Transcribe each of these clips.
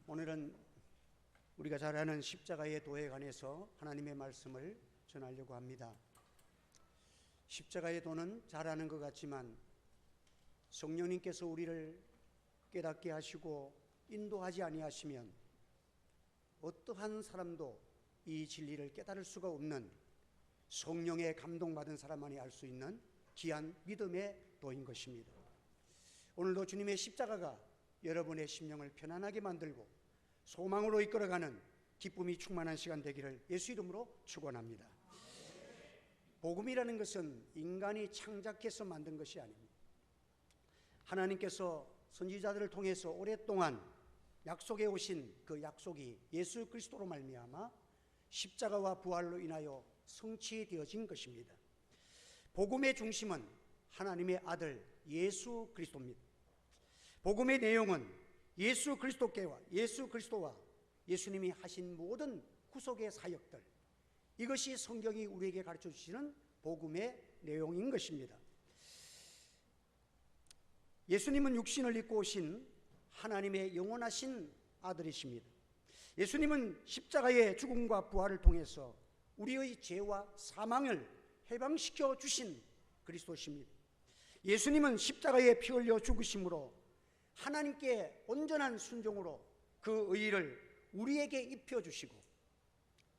오늘은 우리가 잘 아는 십자가의 도에 관해서 하나님의 말씀을 전하려고 합니다. 십자가의 도는 잘 아는 것 같지만 성령님께서 우리를 깨닫게 하시고 인도하지 아니하시면 어떠한 사람도 이 진리를 깨달을 수가 없는, 성령의 감동받은 사람만이 알 수 있는 귀한 믿음의 도인 것입니다. 오늘도 주님의 십자가가 여러분의 심령을 편안하게 만들고 소망으로 이끌어가는 기쁨이 충만한 시간 되기를 예수 이름으로 축원합니다. 복음이라는 것은 인간이 창작해서 만든 것이 아닙니다. 하나님께서 선지자들을 통해서 오랫동안 약속해 오신 그 약속이 예수 그리스도로 말미암아 십자가와 부활로 인하여 성취되어진 것입니다. 복음의 중심은 하나님의 아들 예수 그리스도입니다. 복음의 내용은 예수 그리스도와 예수님이 하신 모든 구속의 사역들, 이것이 성경이 우리에게 가르쳐 주시는 복음의 내용인 것입니다. 예수님은 육신을 입고 오신 하나님의 영원하신 아들이십니다. 예수님은 십자가의 죽음과 부활을 통해서 우리의 죄와 사망을 해방시켜 주신 그리스도십니다. 예수님은 십자가에 피 흘려 죽으심으로 하나님께 온전한 순종으로 그 의의를 우리에게 입혀주시고,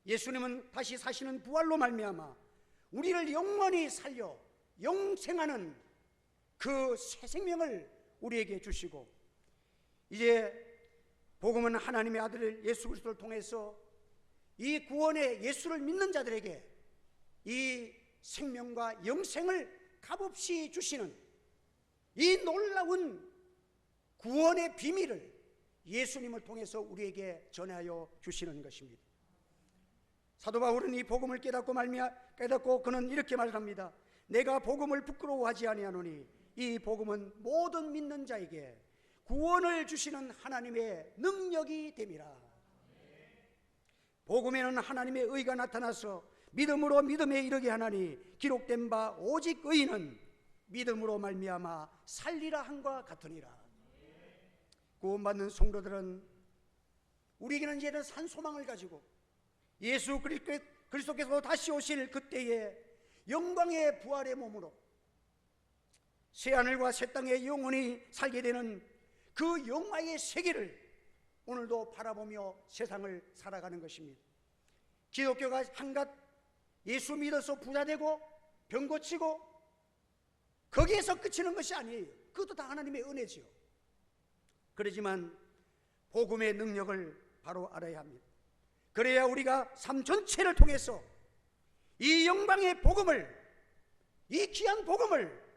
예수님은 다시 사시는 부활로 말미암아 우리를 영원히 살려 영생하는 그 새 생명을 우리에게 주시고, 이제 복음은 하나님의 아들 예수 그리스도를 통해서 이 구원의 예수를 믿는 자들에게 이 생명과 영생을 값없이 주시는 이 놀라운 구원의 비밀을 예수님을 통해서 우리에게 전하여 주시는 것입니다. 사도 바울은 이 복음을 깨닫고 그는 이렇게 말합니다. 내가 복음을 부끄러워하지 아니하노니 이 복음은 모든 믿는 자에게 구원을 주시는 하나님의 능력이 됨이라. 복음에는 하나님의 의가 나타나서 믿음으로 믿음에 이르게 하나니 기록된 바 오직 의인은 믿음으로 말미암아 살리라 함과 같으니라. 구원받는 성도들은 우리에게는 이제는 산 소망을 가지고 예수 그리스도께서 다시 오실 그때에 영광의 부활의 몸으로 새하늘과 새 땅에 영원히 살게 되는 그 영화의 세계를 오늘도 바라보며 세상을 살아가는 것입니다. 기독교가 한갓 예수 믿어서 부자되고 병 고치고 거기에서 그치는 것이 아니에요. 그것도 다 하나님의 은혜지요. 그러지만 복음의 능력을 바로 알아야 합니다. 그래야 우리가 삶 전체를 통해서 이 영광의 복음을, 이 귀한 복음을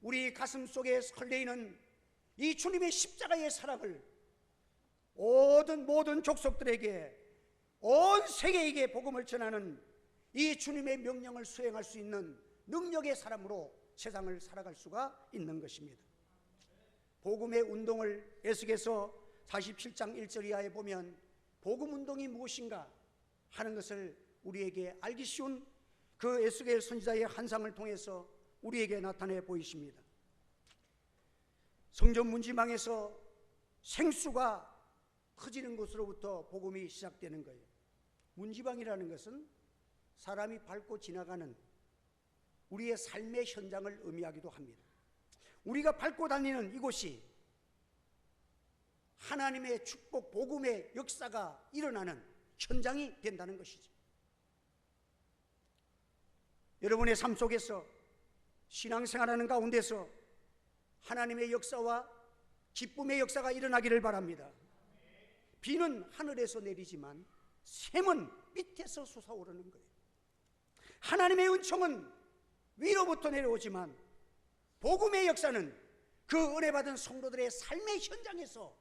우리 가슴 속에 설레이는 이 주님의 십자가의 사랑을 모든 족속들에게, 온 세계에게 복음을 전하는 이 주님의 명령을 수행할 수 있는 능력의 사람으로 세상을 살아갈 수가 있는 것입니다. 복음의 운동을 에스겔서 47장 1절 이하에 보면 복음 운동이 무엇인가 하는 것을 우리에게 알기 쉬운 그 에스겔 선지자의 환상을 통해서 우리에게 나타내 보이십니다. 성전 문지방에서 생수가 터지는 곳으로부터 복음이 시작되는 거예요. 문지방이라는 것은 사람이 밟고 지나가는 우리의 삶의 현장을 의미하기도 합니다. 우리가 밟고 다니는 이곳이 하나님의 축복, 복음의 역사가 일어나는 현장이 된다는 것이죠. 여러분의 삶 속에서 신앙생활하는 가운데서 하나님의 역사와 기쁨의 역사가 일어나기를 바랍니다. 비는 하늘에서 내리지만 샘은 밑에서 솟아오르는 거예요. 하나님의 은총은 위로부터 내려오지만 복음의 역사는 그 은혜 받은 성도들의 삶의 현장에서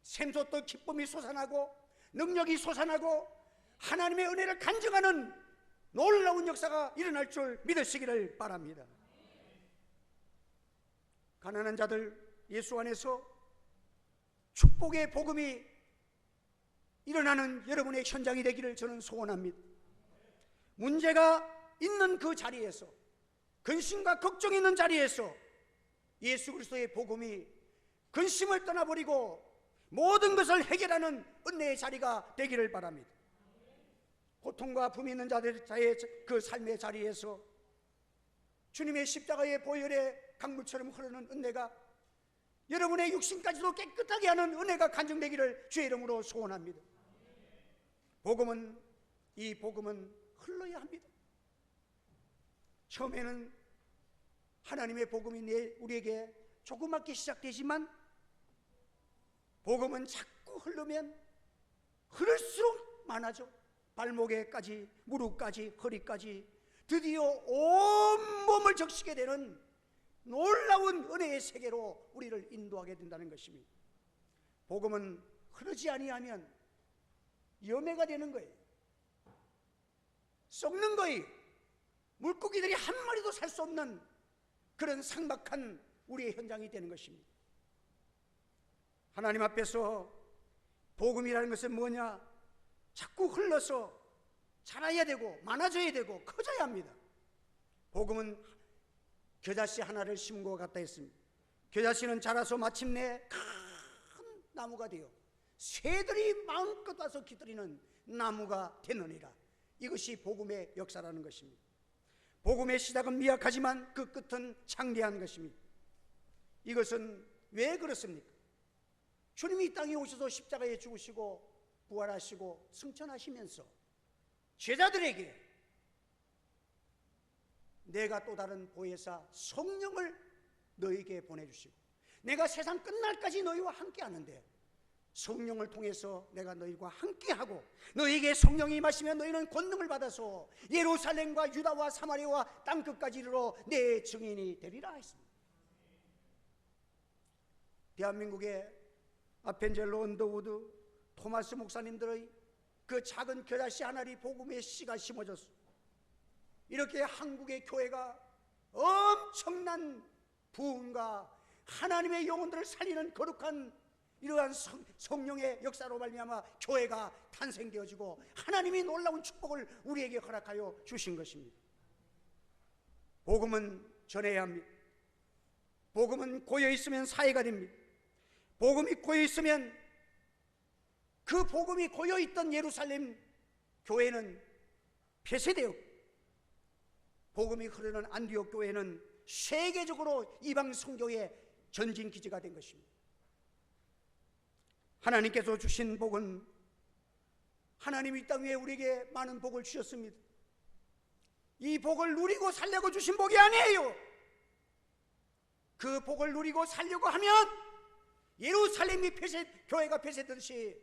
샘솟던 기쁨이 솟아나고 능력이 솟아나고 하나님의 은혜를 간증하는 놀라운 역사가 일어날 줄 믿으시기를 바랍니다. 가난한 자들 예수 안에서 축복의 복음이 일어나는 여러분의 현장이 되기를 저는 소원합니다. 문제가 있는 그 자리에서, 근심과 걱정이 있는 자리에서 예수 그리스도의 복음이 근심을 떠나버리고 모든 것을 해결하는 은혜의 자리가 되기를 바랍니다. 고통과 아픔이 있는 자의 그 삶의 자리에서 주님의 십자가의 보혈의 강물처럼 흐르는 은혜가 여러분의 육신까지도 깨끗하게 하는 은혜가 간증되기를 주의 이름으로 소원합니다. 이 복음은 흘러야 합니다. 처음에는 하나님의 복음이 우리에게 조그맣게 시작되지만 복음은 자꾸 흐르면 흐를수록 많아져 발목에까지, 무릎까지, 허리까지 드디어 온몸을 적시게 되는 놀라운 은혜의 세계로 우리를 인도하게 된다는 것입니다. 복음은 흐르지 아니하면 염해가 되는 거예요. 썩는 거예요. 물고기들이 한 마리도 살 수 없는 그런 삭막한 우리의 현장이 되는 것입니다. 하나님 앞에서 복음이라는 것은 뭐냐? 자꾸 흘러서 자라야 되고 많아져야 되고 커져야 합니다. 복음은 겨자씨 하나를 심은 것 같다 했습니다. 겨자씨는 자라서 마침내 큰 나무가 되어 새들이 마음껏 와서 기다리는 나무가 되느니라. 이것이 복음의 역사라는 것입니다. 복음의 시작은 미약하지만 그 끝은 창대한 것입니다. 이것은 왜 그렇습니까? 주님이 이 땅에 오셔서 십자가에 죽으시고 부활하시고 승천하시면서 제자들에게 내가 또 다른 보혜사 성령을 너에게 보내주시고 내가 세상 끝날까지 너희와 함께 하는데 성령을 통해서 내가 너희와 함께하고 너희에게 성령이 임하시면 너희는 권능을 받아서 예루살렘과 유다와 사마리아와 땅끝까지 이르러 내 증인이 되리라 했습니다. 대한민국의 아펜젤로 언더우드 토마스 목사님들의 그 작은 겨자씨 하나리 복음의 씨가 심어졌어. 이렇게 한국의 교회가 엄청난 부흥과 하나님의 영혼들을 살리는 거룩한 이러한 성령의 역사로 말미암아 교회가 탄생되어지고 하나님이 놀라운 축복을 우리에게 허락하여 주신 것입니다. 복음은 전해야 합니다. 복음은 고여있으면 사회가 됩니다. 복음이 고여있으면 그 복음이 고여있던 예루살렘 교회는 폐쇄되었고 복음이 흐르는 안디옥 교회는 세계적으로 이방 선교의 전진기지가 된 것입니다. 하나님께서 주신 복은 하나님이 이 땅 위에 우리에게 많은 복을 주셨습니다. 이 복을 누리고 살려고 주신 복이 아니에요. 그 복을 누리고 살려고 하면 예루살렘이 교회가 폐쇄되듯이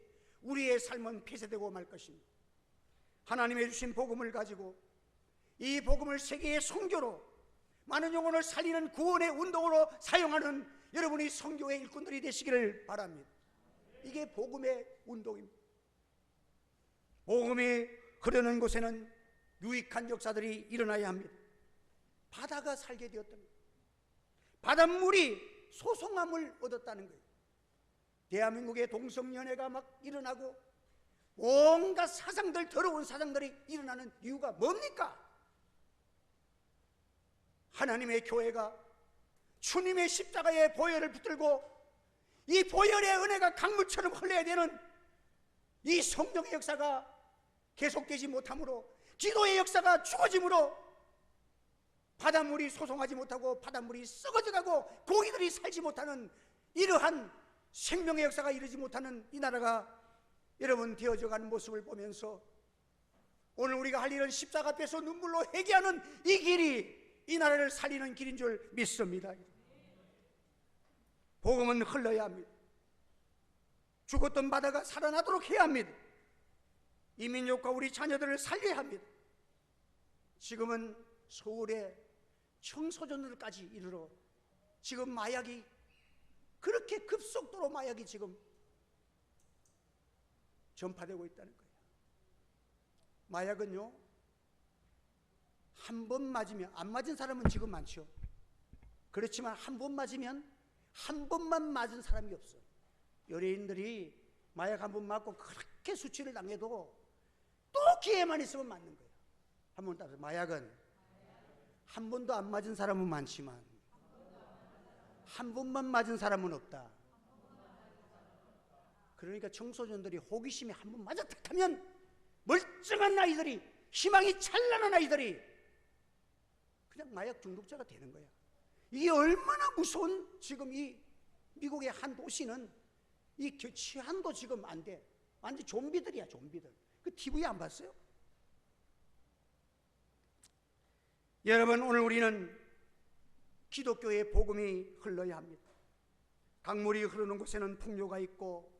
우리의 삶은 폐쇄되고 말 것입니다. 하나님의 주신 복음을 가지고 이 복음을 세계의 선교로 많은 영혼을 살리는 구원의 운동으로 사용하는 여러분이 선교의 일꾼들이 되시기를 바랍니다. 이게 복음의 운동입니다. 복음이 흐르는 곳에는 유익한 역사들이 일어나야 합니다. 바다가 살게 되었던 거예요. 바닷물이 소송함을 얻었다는 거예요. 대한민국의 동성연애가 막 일어나고 온갖 사상들, 더러운 사상들이 일어나는 이유가 뭡니까? 하나님의 교회가 주님의 십자가의 보혈을 붙들고 이 보혈의 은혜가 강물처럼 흘러야 되는 이 성령의 역사가 계속되지 못함으로 기도의 역사가 죽어짐으로 바닷물이 소송하지 못하고 바닷물이 썩어져가고 고기들이 살지 못하는 이러한 생명의 역사가 이루지 못하는 이 나라가 여러분 되어져가는 모습을 보면서 오늘 우리가 할 일은 십자가 앞에서 눈물로 회개하는 이 길이 이 나라를 살리는 길인 줄 믿습니다. 복음은 흘러야 합니다. 죽었던 바다가 살아나도록 해야 합니다. 이 민족과 우리 자녀들을 살려야 합니다. 지금은 서울에 청소년들까지 이르러 지금 마약이 그렇게 급속도로 마약이 지금 전파되고 있다는 거예요. 마약은요 한 번 맞으면, 안 맞은 사람은 지금 많죠. 그렇지만 한 번 맞으면 한 번만 맞은 사람이 없어. 연예인들이 마약 한 번 맞고 그렇게 수치를 당해도 또 기회만 있으면 맞는 거예요. 한 번 따라서 마약은 한 번도 안 맞은 사람은 많지만 한 번만 맞은 사람은 없다. 그러니까 청소년들이 호기심에 한번 맞아 탁하면 멀쩡한 아이들이, 희망이 찬란한 아이들이 그냥 마약 중독자가 되는 거야. 이게 얼마나 무서운, 지금 이 미국의 한 도시는 이 치안도 지금 안 돼. 완전 좀비들이야, 좀비들. 그 TV 안 봤어요? 여러분, 오늘 우리는 기독교의 복음이 흘러야 합니다. 강물이 흐르는 곳에는 풍요가 있고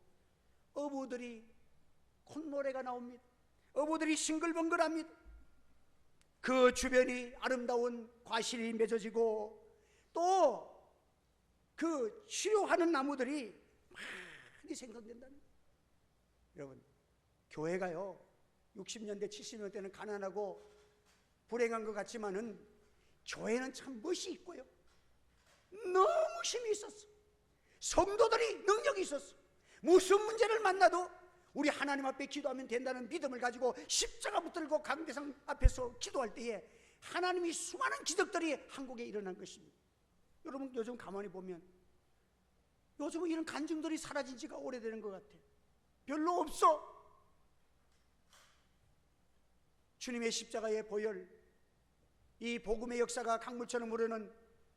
어부들이 콧노래가 나옵니다. 어부들이 싱글벙글합니다. 그 주변이 아름다운 과실이 맺어지고 또 그 치료하는 나무들이 많이 생성된다는 거예요. 여러분, 교회가요 60년대 70년대는 가난하고 불행한 것 같지만은 교회는 참 멋이 있고요, 너무 힘이 있었어. 성도들이 능력이 있었어. 무슨 문제를 만나도 우리 하나님 앞에 기도하면 된다는 믿음을 가지고 십자가 붙들고 강대상 앞에서 기도할 때에 하나님이 수많은 기적들이 한국에 일어난 것입니다. 여러분, 요즘 가만히 보면 요즘은 이런 간증들이 사라진 지가 오래되는 것 같아요. 별로 없어. 주님의 십자가의 보혈, 이 복음의 역사가 강물처럼 흐르는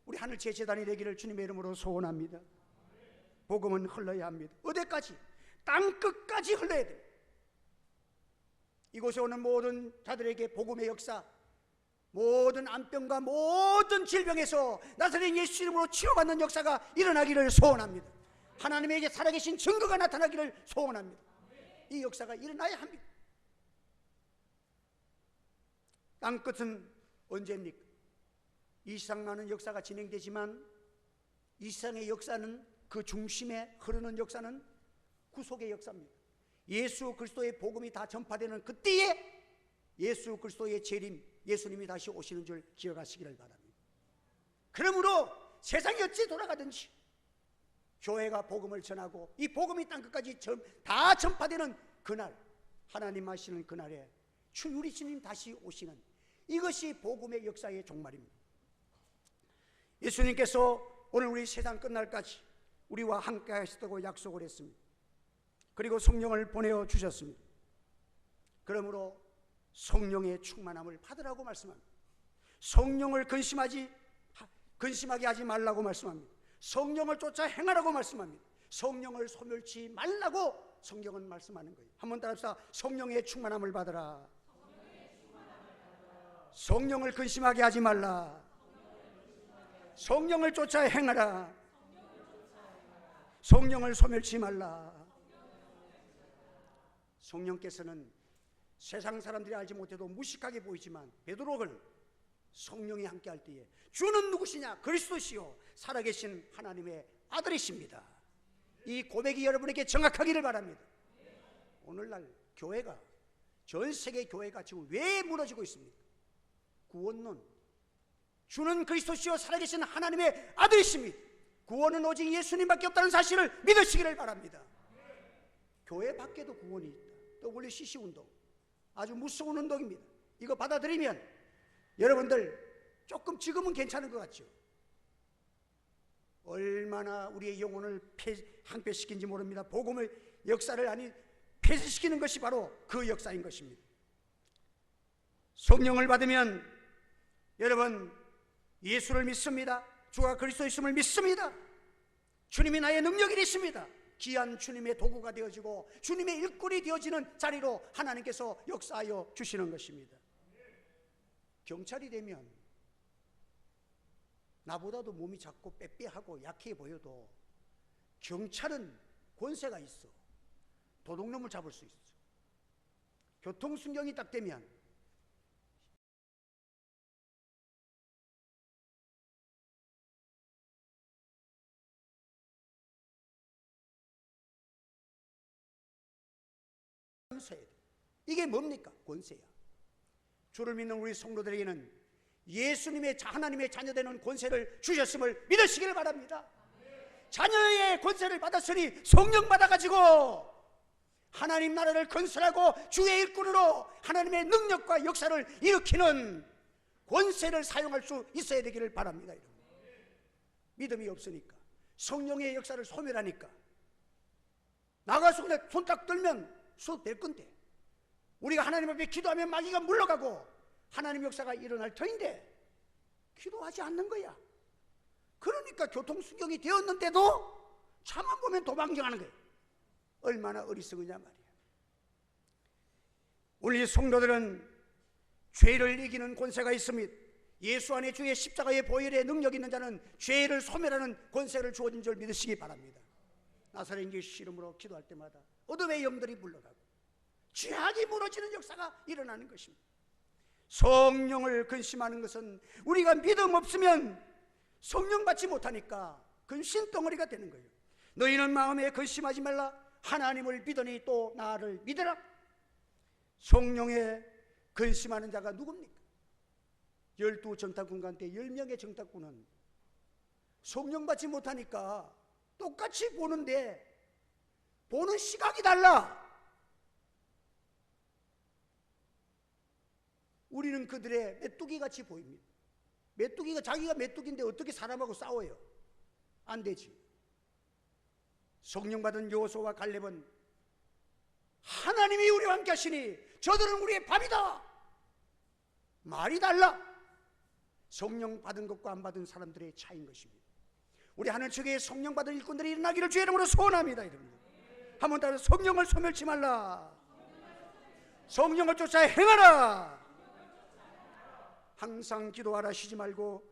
우리 하늘 제재단이 되기를 주님의 이름으로 소원합니다. 복음은 흘러야 합니다. 어디까지? 땅 끝까지 흘러야 돼요. 이곳에 오는 모든 자들에게 복음의 역사, 모든 암병과 모든 질병에서 나사렛 예수 이름으로 치료받는 역사가 일어나기를 소원합니다. 하나님에게 살아계신 증거가 나타나기를 소원합니다. 이 역사가 일어나야 합니다. 땅끝은 언제입니까? 이 세상 많은 역사가 진행되지만 이 세상의 역사는, 그 중심에 흐르는 역사는 구속의 역사입니다. 예수 그리스도의 복음이 다 전파되는 그때에 예수 그리스도의 재림, 예수님이 다시 오시는 줄 기억하시기를 바랍니다. 그러므로 세상이 어찌 돌아가든지 교회가 복음을 전하고 이 복음이 땅끝까지 다 전파되는 그날, 하나님 하시는 그날에 우리 주님 다시 오시는, 이것이 복음의 역사의 종말입니다. 예수님께서 오늘 우리 세상 끝날까지 우리와 함께 하시다고 약속을 했습니다. 그리고 성령을 보내어 주셨습니다. 그러므로 성령의 충만함을 받으라고 말씀합니다. 성령을 근심하게 하지 말라고 말씀합니다. 성령을 쫓아 행하라고 말씀합니다. 성령을 소멸치 말라고 성경은 말씀하는 거예요. 한번 따라합시다. 성령의 충만함을 받으라. 성령을 근심하게 하지 말라. 성령을 쫓아 행하라. 성령을 소멸치 말라. 성령께서는 세상 사람들이 알지 못해도 무식하게 보이지만 베드로를 성령이 함께 할 때에 주는 누구시냐? 그리스도시요 살아계신 하나님의 아들이십니다. 이 고백이 여러분에게 정확하기를 바랍니다. 오늘날 교회가, 전 세계 교회가 지금 왜 무너지고 있습니까? 구원론, 주는 그리스도시요 살아계신 하나님의 아들이십니다. 구원은 오직 예수님밖에 없다는 사실을 믿으시기를 바랍니다. 교회 밖에도 구원이 있다. WCC 운동, 아주 무서운 운동입니다. 이거 받아들이면 여러분들 조금 지금은 괜찮은 것 같죠? 얼마나 우리의 영혼을 항폐시킨지 모릅니다. 복음의 역사를 폐쇄시키는 것이 바로 그 역사인 것입니다. 성령을 받으면 여러분 예수를 믿습니다. 주가 그리스도이심을 믿습니다. 주님이 나의 능력이 되십니다. 귀한 주님의 도구가 되어지고 주님의 일꾼이 되어지는 자리로 하나님께서 역사하여 주시는 것입니다. 경찰이 되면 나보다도 몸이 작고 빼빼하고 약해 보여도 경찰은 권세가 있어. 도둑놈을 잡을 수 있어. 교통순경이 딱 되면 이게 뭡니까? 권세야. 주를 믿는 우리 성도들에게는 예수님의 하나님의 자녀되는 권세를 주셨음을 믿으시길 바랍니다. 자녀의 권세를 받았으니 성령 받아가지고 하나님 나라를 건설하고 주의 일꾼으로 하나님의 능력과 역사를 일으키는 권세를 사용할 수 있어야 되기를 바랍니다. 여러분. 믿음이 없으니까, 성령의 역사를 소멸하니까 나가서 그냥 손 딱 들면 수업 될 건데, 우리가 하나님 앞에 기도하면 마귀가 물러가고 하나님 역사가 일어날 터인데 기도하지 않는 거야. 그러니까 교통수경이 되었는데도 차만 보면 도망경하는 거예요. 얼마나 어리석으냐 말이야. 우리 성도들은 죄를 이기는 권세가 있습니다. 예수 안에 주의 십자가의 보혈의 능력 있는 자는 죄를 소멸하는 권세를 주어진 줄 믿으시기 바랍니다. 나사렛 예수 이름으로 기도할 때마다 어둠의 영들이 물러가고 죄악이 무너지는 역사가 일어나는 것입니다. 성령을 근심하는 것은 우리가 믿음 없으면 성령 받지 못하니까 근심 덩어리가 되는 거예요. 너희는 마음에 근심하지 말라. 하나님을 믿으니 또 나를 믿으라. 성령에 근심하는 자가 누굽니까? 12 정탐꾼 가운데 10명의 정탐꾼은 성령 받지 못하니까 똑같이 보는데 보는 시각이 달라. 우리는 그들의 메뚜기같이 보입니다. 메뚜기가 자기가 메뚜기인데 어떻게 사람하고 싸워요? 안 되지. 성령 받은 여호수아와 갈렙은 하나님이 우리와 함께 하시니 저들은 우리의 밥이다. 말이 달라. 성령 받은 것과 안 받은 사람들의 차이인 것입니다. 우리 하늘 측에 성령 받은 일꾼들이 일어나기를 주의 이름으로 소원합니다. 여러분, 한번 따라 성령을 소멸치 말라. 성령을 쫓아 행하라. 항상 기도하라 쉬지 말고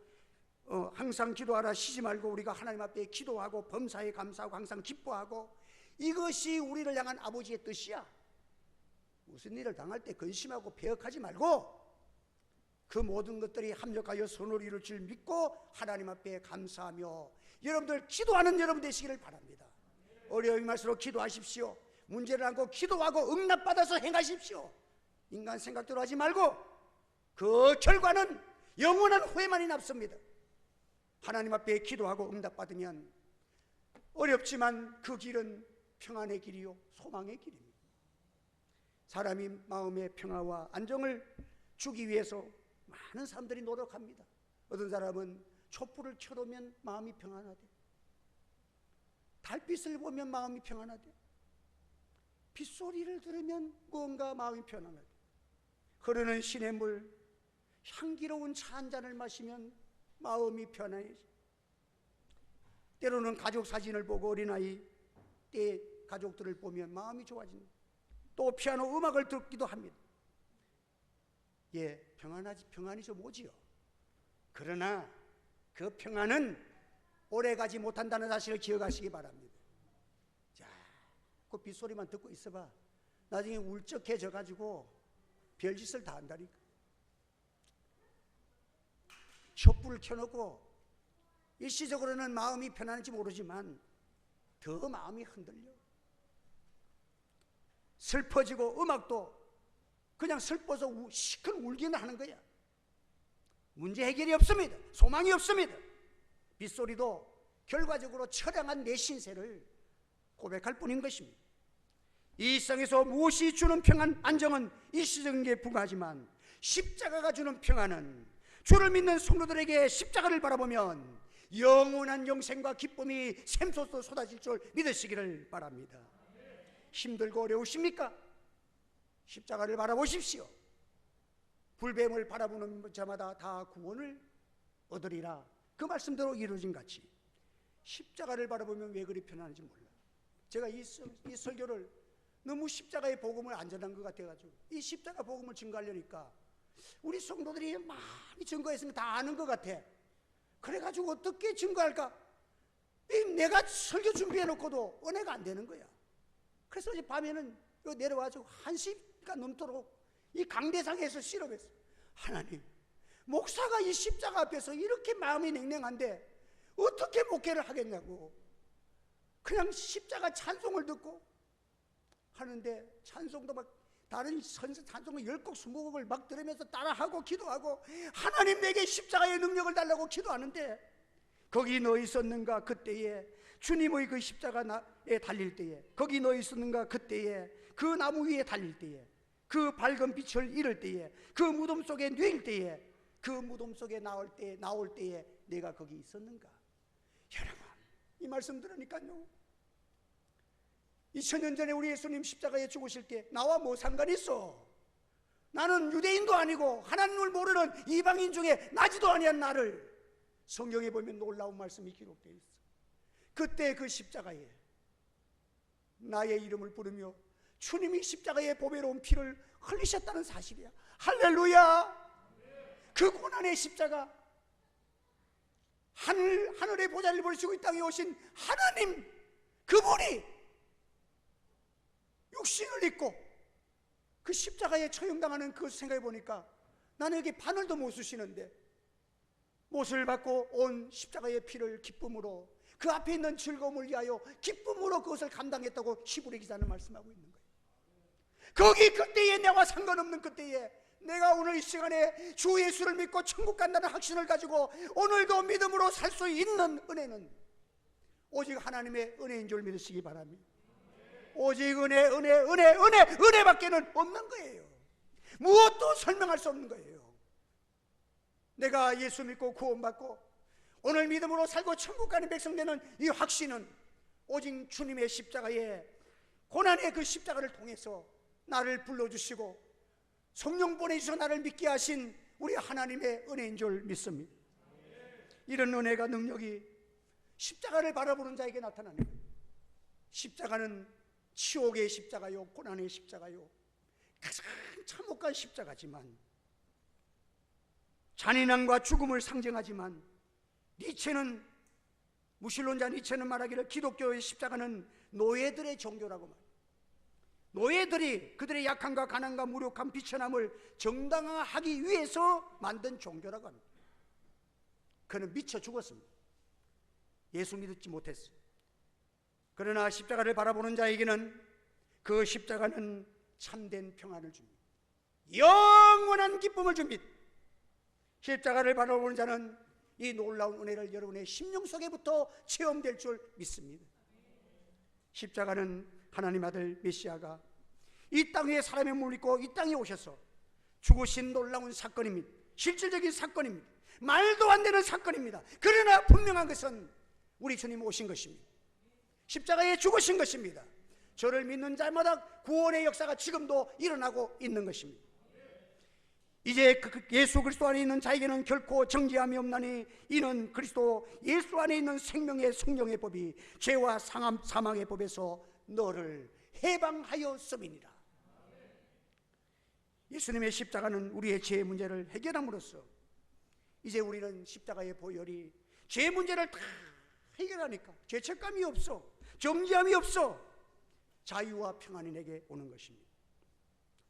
우리가 하나님 앞에 기도하고 범사에 감사하고 항상 기뻐하고, 이것이 우리를 향한 아버지의 뜻이야. 무슨 일을 당할 때 근심하고 배역하지 말고 그 모든 것들이 합력하여 선을 이룰 줄 믿고 하나님 앞에 감사하며 여러분들 기도하는 여러분 되시기를 바랍니다. 어려움이 말수록 기도하십시오. 문제를 안고 기도하고 응답받아서 행하십시오. 인간 생각대로 하지 말고 그 결과는 영원한 후회만이 남습니다. 하나님 앞에 기도하고 응답받으면 어렵지만 그 길은 평안의 길이요 소망의 길입니다. 사람이 마음의 평화와 안정을 주기 위해서 많은 사람들이 노력합니다. 어떤 사람은 촛불을 켜놓으면 마음이 평안하대. 달빛을 보면 마음이 평안하대. 빗소리를 들으면 무언가 마음이 편안하대. 흐르는 시냇물, 향기로운 차 한 잔을 마시면 마음이 편안해져. 때로는 가족 사진을 보고 어린아이 때 가족들을 보면 마음이 좋아집니다. 또 피아노 음악을 듣기도 합니다. 예, 평안이 좀 오지요. 그러나 그 평안은 오래가지 못한다는 사실을 기억하시기 바랍니다. 자, 그 빗소리만 듣고 있어봐. 나중에 울적해져 가지고 별짓을 다 한다니까. 촛불을 켜놓고 일시적으로는 마음이 편안한지 모르지만 더 마음이 흔들려. 슬퍼지고 음악도 그냥 슬퍼서 시큰 울기는 하는 거야. 문제 해결이 없습니다. 소망이 없습니다. 빗소리도 결과적으로 처량한 내 신세를 고백할 뿐인 것입니다. 이 세상에서 무엇이 주는 평안, 안정은 일시적인 게 불과하지만 십자가가 주는 평안은 주를 믿는 성도들에게 십자가를 바라보면 영원한 영생과 기쁨이 샘솟아 쏟아질 줄 믿으시기를 바랍니다. 힘들고 어려우십니까? 십자가를 바라보십시오. 불뱀을 바라보는 자마다 다 구원을 얻으리라. 그 말씀대로 이루어진 같이 십자가를 바라보면 왜 그리 편안한지 몰라. 제가 이 설교를 너무 십자가의 복음을 안 전한 것 같아가지고 이 십자가 복음을 증거하려니까 우리 성도들이 많이 증거했으면 다 아는 것 같아. 그래가지고 어떻게 증거할까? 내가 설교 준비해놓고도 은혜가 안 되는 거야. 그래서 이제 밤에는 내려와서 1시가 넘도록 이 강대상에서 실험했어. 하나님, 목사가 이 십자가 앞에서 이렇게 마음이 냉랭한데 어떻게 목회를 하겠냐고. 그냥 십자가 찬송을 듣고 하는데 찬송도 막 다른 찬송을 10곡 20곡을 막 들으면서 따라하고 기도하고 하나님 내게 십자가의 능력을 달라고 기도하는데 거기 너 있었는가 그때에 주님의 그 십자가에 달릴 때에 거기 너 있었는가 그때에 그 나무 위에 달릴 때에 그 밝은 빛을 잃을 때에 그 무덤 속에 누일 때에 그 무덤 속에 나올 때에 내가 거기 있었는가. 여러분 이 말씀 들으니까요 2000년 전에 우리 예수님 십자가에 죽으실 때 나와 뭐 상관이 있어? 나는 유대인도 아니고 하나님을 모르는 이방인 중에 나지도 아니한 나를, 성경에 보면 놀라운 말씀이 기록되어 있어. 그때 그 십자가에 나의 이름을 부르며 주님이 십자가에 보배로운 피를 흘리셨다는 사실이야. 할렐루야. 그 고난의 십자가, 하늘의 보좌를 버리시고 이 땅에 오신 하나님, 그분이 육신을 입고 그 십자가에 처형당하는 그 생각해 보니까 나는 여기 바늘도 못 쓰시는데 못을 받고 온 십자가의 피를 기쁨으로, 그 앞에 있는 즐거움을 위하여 기쁨으로 그것을 감당했다고 히브리 기자는 말씀하고 있는 거예요. 거기 그때에 나와 상관없는 그때에 내가 오늘 이 시간에 주 예수를 믿고 천국 간다는 확신을 가지고 오늘도 믿음으로 살 수 있는 은혜는 오직 하나님의 은혜인 줄 믿으시기 바랍니다. 오직 은혜밖에는 없는 거예요. 무엇도 설명할 수 없는 거예요. 내가 예수 믿고 구원받고 오늘 믿음으로 살고 천국 가는 백성 되는 이 확신은 오직 주님의 십자가에, 고난의 그 십자가를 통해서 나를 불러주시고 성령 보내주셔서 나를 믿게 하신 우리 하나님의 은혜인 줄 믿습니다. 이런 은혜가, 능력이 십자가를 바라보는 자에게 나타나는 거예요. 십자가는 치욕의 십자가요, 고난의 십자가요, 가장 참혹한 십자가지만, 잔인함과 죽음을 상징하지만, 니체는, 무신론자 니체는 말하기를 기독교의 십자가는 노예들의 종교라고 말합니다. 노예들이 그들의 약함과 가난과 무력함, 비천함을 정당화하기 위해서 만든 종교라고 합니다. 그는 미쳐 죽었습니다. 예수 믿지 못했어요. 그러나 십자가를 바라보는 자에게는 그 십자가는 참된 평안을 줍니다. 영원한 기쁨을 줍니다. 십자가를 바라보는 자는 이 놀라운 은혜를 여러분의 심령 속에부터 체험될 줄 믿습니다. 십자가는 하나님 아들 메시아가 이 땅에 사람의 몸을 입고 이 땅에 오셔서 죽으신 놀라운 사건입니다. 실질적인 사건입니다. 말도 안 되는 사건입니다. 그러나 분명한 것은 우리 주님 오신 것입니다. 십자가에 죽으신 것입니다. 저를 믿는 자마다 구원의 역사가 지금도 일어나고 있는 것입니다. 이제 예수 그리스도 안에 있는 자에게는 결코 정죄함이 없나니 이는 그리스도 예수 안에 있는 생명의 성령의 법이 죄와 사망의 법에서 너를 해방하였음이니라. 예수님의 십자가는 우리의 죄 문제를 해결함으로써 이제 우리는 십자가의 보혈이 죄 문제를 다 해결하니까 죄책감이 없어, 정죄함이 없어, 자유와 평안이 내게 오는 것입니다.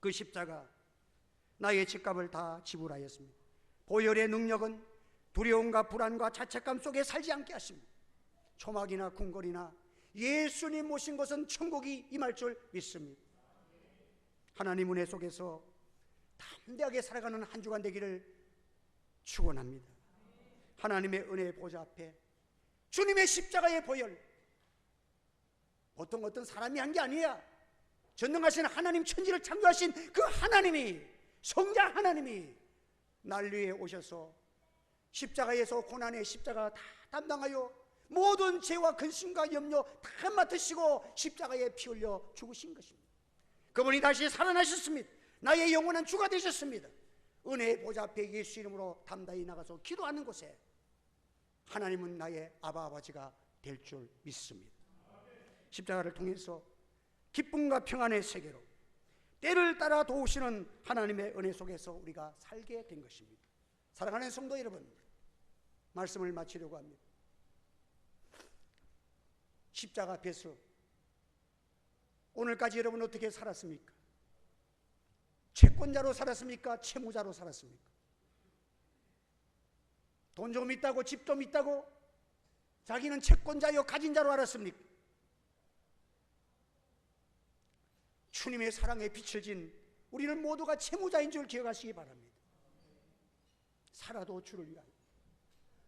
그 십자가 나의 죄값을 다 지불하였습니다. 보혈의 능력은 두려움과 불안과 자책감 속에 살지 않게 하십니다. 초막이나 궁궐이나 예수님 모신 것은 천국이 임할 줄 믿습니다. 하나님 은혜 속에서 담대하게 살아가는 한 주간 되기를 축원합니다. 하나님의 은혜의 보좌 앞에 주님의 십자가의 보혈, 보통 어떤 사람이 한 게 아니야. 전능하신 하나님, 천지를 창조하신 그 하나님이, 성자 하나님이 날 위해 오셔서 십자가에서 고난의 십자가 다 담당하여 모든 죄와 근심과 염려 다 맡으시고 십자가에 피 흘려 죽으신 것입니다. 그분이 다시 살아나셨습니다. 나의 영원한 주가 되셨습니다. 은혜의 보좌 앞에 예수 이름으로 담대히 나가서 기도하는 곳에 하나님은 나의 아바 아버지가 될 줄 믿습니다. 십자가를 통해서 기쁨과 평안의 세계로 때를 따라 도우시는 하나님의 은혜 속에서 우리가 살게 된 것입니다. 사랑하는 성도 여러분, 말씀을 마치려고 합니다. 십자가 앞에서 오늘까지 여러분 어떻게 살았습니까? 채권자로 살았습니까? 채무자로 살았습니까? 돈 좀 있다고, 집 좀 있다고 자기는 채권자요 가진 자로 알았습니까? 주님의 사랑에 빛을 진 우리는 모두가 채무자인 줄 기억하시기 바랍니다. 살아도 주를 위하여,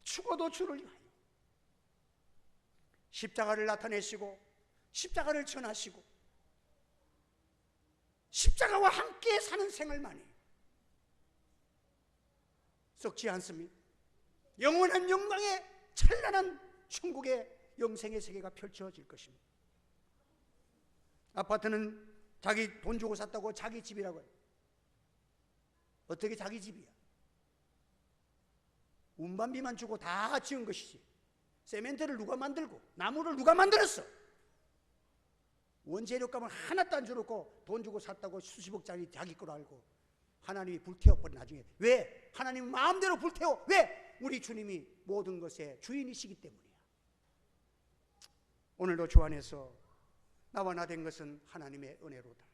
죽어도 주를 위하여 십자가를 나타내시고 십자가를 전하시고 십자가와 함께 사는 생활만이 썩지 않습니다. 영원한 영광의 찬란한 천국의 영생의 세계가 펼쳐질 것입니다. 아파트는 자기 돈 주고 샀다고 자기 집이라고 해요. 어떻게 자기 집이야? 운반비만 주고 다 지은 것이지. 세멘트를 누가 만들고 나무를 누가 만들었어? 원재료값을 하나도 안 줘놓고 돈 주고 샀다고 수십억짜리 자기 거로 알고 하나님이 불태워버린 나중에. 왜? 하나님 마음대로 불태워. 왜? 우리 주님이 모든 것의 주인이시기 때문이야. 오늘도 주 안에서 나와 나 된 것은 하나님의 은혜로다.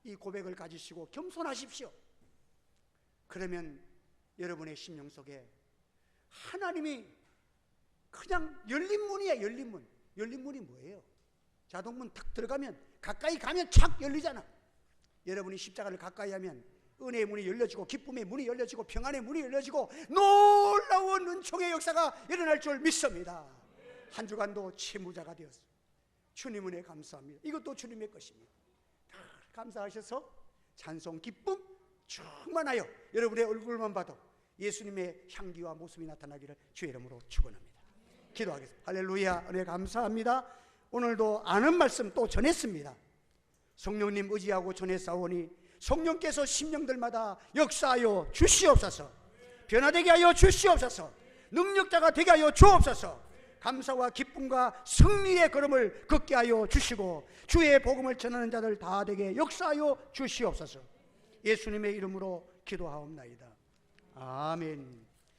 이 고백을 가지시고 겸손하십시오. 그러면 여러분의 심령 속에 하나님이 그냥 열린 문이야. 열린 문. 열린 문이 뭐예요? 자동문 탁 들어가면 가까이 가면 착 열리잖아. 여러분이 십자가를 가까이 하면 은혜의 문이 열려지고 기쁨의 문이 열려지고 평안의 문이 열려지고 놀라운 은총의 역사가 일어날 줄 믿습니다. 한 주간도 채무자가 되었어. 주님 은혜 감사합니다. 이것도 주님의 것입니다. 다 감사하셔서 찬송 기쁨 충만하여 여러분의 얼굴만 봐도 예수님의 향기와 모습이 나타나기를 주의 이름으로 축원합니다. 기도하겠습니다. 할렐루야. 은혜 감사합니다. 오늘도 아는 말씀 또 전했습니다. 성령님 의지하고 전했사오니 성령께서 심령들마다 역사하여 주시옵소서. 변화되게 하여 주시옵소서. 능력자가 되게 하여 주옵소서. 감사와 기쁨과 승리의 걸음을 걷게 하여 주시고 주의 복음을 전하는 자들 다 되게 역사하여 주시옵소서. 예수님의 이름으로 기도하옵나이다. 아멘.